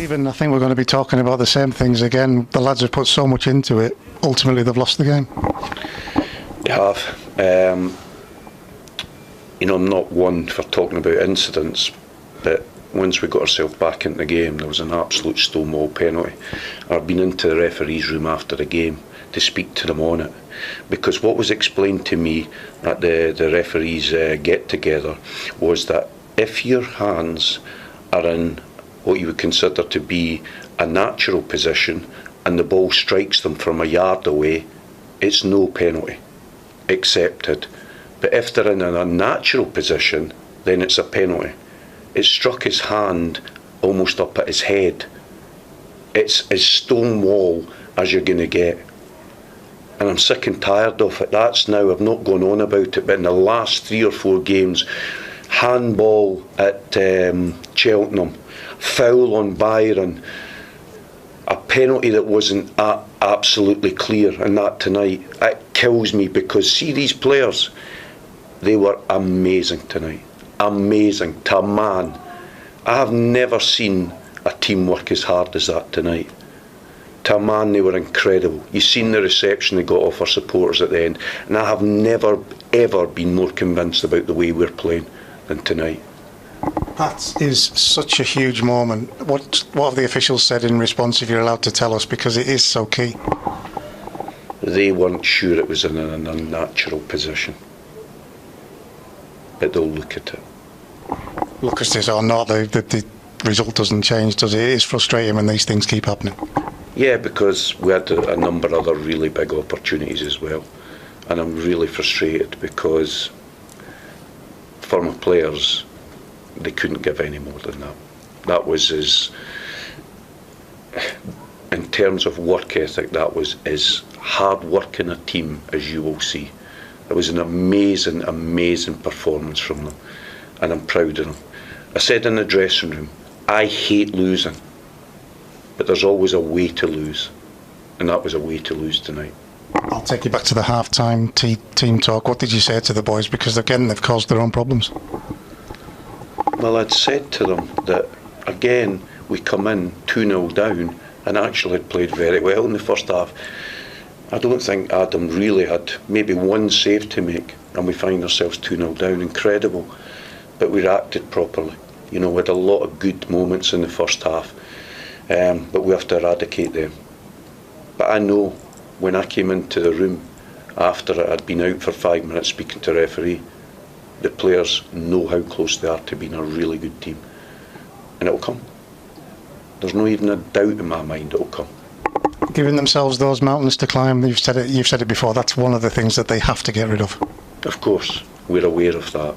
Stephen, I think we're going to be talking about the same things again. The lads have put so much into it. Ultimately, they've lost the game. They have. I'm not one for talking about incidents, but once we got ourselves back into the game, there was an absolute stonewall penalty. I've been into the referee's room after the game to speak to them on it, because what was explained to me at the referees get together was that if your hands are in what you would consider to be a natural position and the ball strikes them from a yard away, it's no penalty, accepted. But if they're in an unnatural position, then it's a penalty. It struck his hand almost up at his head. It's as stone wall as you're going to get. And I'm sick and tired of it. That's now, I've not gone on about it, but in the last 3 or 4 games, handball at Cheltenham, foul on Byron, a penalty that wasn't absolutely clear, and that tonight, it kills me, because see these players, they were amazing tonight. Amazing, to a man. I have never seen a team work as hard as that tonight. To a man, they were incredible. You've seen the reception they got off our supporters at the end, and I have never, ever been more convinced about the way we're playing than tonight. That is such a huge moment. What have the officials said in response, if you're allowed to tell us, because it is so key? They weren't sure it was in an unnatural position, but they'll look at it. Look at this or not, the result doesn't change, does it? It is frustrating when these things keep happening. Yeah, because we had a number of other really big opportunities as well, and I'm really frustrated because former players, they couldn't give any more than that. That was in terms of work ethic, that was as hard working a team as you will see. It was an amazing, amazing performance from them, and I'm proud of them. I said in the dressing room, I hate losing, but there's always a way to lose, and that was a way to lose tonight. I'll take you back to the half-time team talk. What did you say to the boys? Because again, they've caused their own problems. Well, I'd said to them that, again, we come in 2-0 down and actually had played very well in the first half. I don't think Adam really had maybe one save to make, and we find ourselves 2-0 down. Incredible. But we reacted properly. We had a lot of good moments in the first half, but we have to eradicate them. But I know when I came into the room after I'd been out for 5 minutes speaking to the referee, the players know how close they are to being a really good team, and it'll come. There's no even a doubt in my mind it'll come. Giving themselves those mountains to climb, you've said it before, that's one of the things that they have to get rid of. Of course, we're aware of that.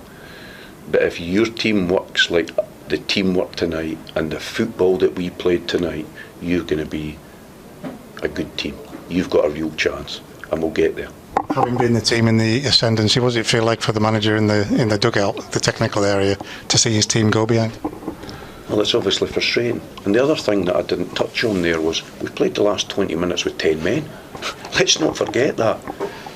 But if your team works like the team worked tonight and the football that we played tonight, you're going to be a good team. You've got a real chance, and we'll get there. Having been the team in the ascendancy, what does it feel like for the manager in the dugout, the technical area, to see his team go behind? Well, it's obviously frustrating. And the other thing that I didn't touch on there was we played the last 20 minutes with 10 men. Let's not forget that.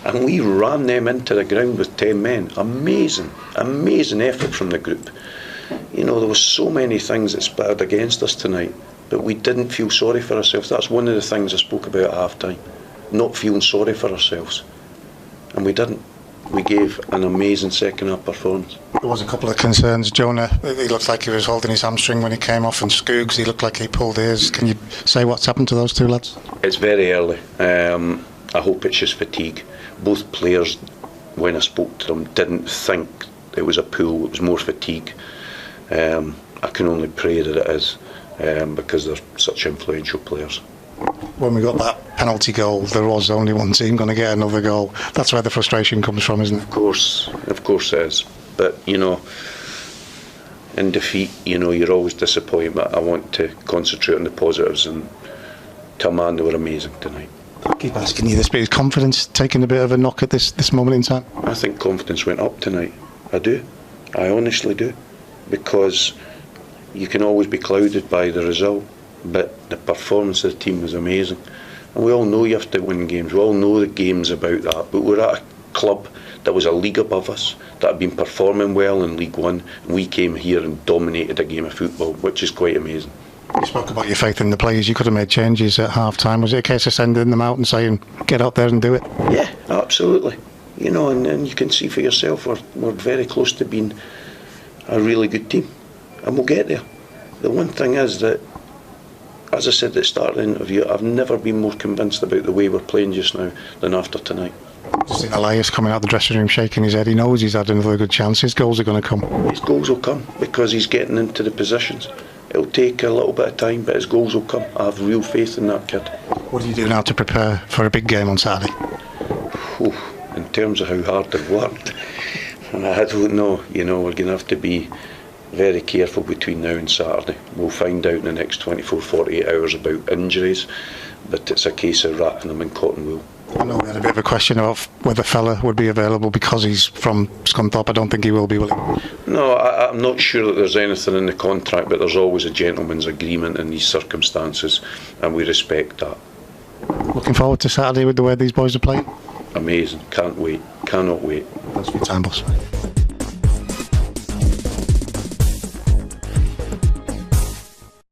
And we ran them into the ground with 10 men. Amazing, amazing effort from the group. There was so many things that spurred against us tonight, but we didn't feel sorry for ourselves. That's one of the things I spoke about at half-time, not feeling sorry for ourselves. And we didn't. We gave an amazing second-half performance. There was a couple of concerns. Jonah, he looked like he was holding his hamstring when he came off, and Skoogs, he looked like he pulled his. Can you say what's happened to those two lads? It's very early. I hope it's just fatigue. Both players, when I spoke to them, didn't think it was a pull, it was more fatigue. I can only pray that it is, because they're such influential players. When we got that penalty goal, there was only one team going to get another goal. That's where the frustration comes from, isn't it? Of course it is. But, in defeat, you're always disappointed, but I want to concentrate on the positives, and to a man, they were amazing tonight. I keep asking you this, but is confidence taking a bit of a knock at this moment in time? I think confidence went up tonight. I do. I honestly do. Because you can always be clouded by the result, but the performance of the team was amazing. And we all know you have to win games. We all know the game's about that. But we're at a club that was a league above us, that had been performing well in League One, and we came here and dominated a game of football, which is quite amazing. You spoke about your faith in the players. You could have made changes at half-time. Was it a case of sending them out and saying, get out there and do it? Yeah, absolutely. You know, and you can see for yourself, we're very close to being a really good team. And we'll get there. The one thing is that, as I said at the start of the interview, I've never been more convinced about the way we're playing just now than after tonight. Just think Elias coming out of the dressing room shaking his head. He knows he's had another good chance. His goals are going to come. His goals will come because he's getting into the positions. It'll take a little bit of time, but his goals will come. I have real faith in that kid. What do you do now to prepare for a big game on Saturday? In terms of how hard they've worked, I don't know. You know, we're going to have to be very careful between now and Saturday. We'll find out in the next 24, 48 hours about injuries, but it's a case of wrapping them in cotton wool. I know we had a bit of a question of whether Fella would be available because he's from Scunthorpe. I don't think he will be, will he? No, I'm not sure that there's anything in the contract, but there's always a gentleman's agreement in these circumstances, and we respect that. Looking forward to Saturday with the way these boys are playing? Amazing. Can't wait. Cannot wait. Thanks for your time, boss.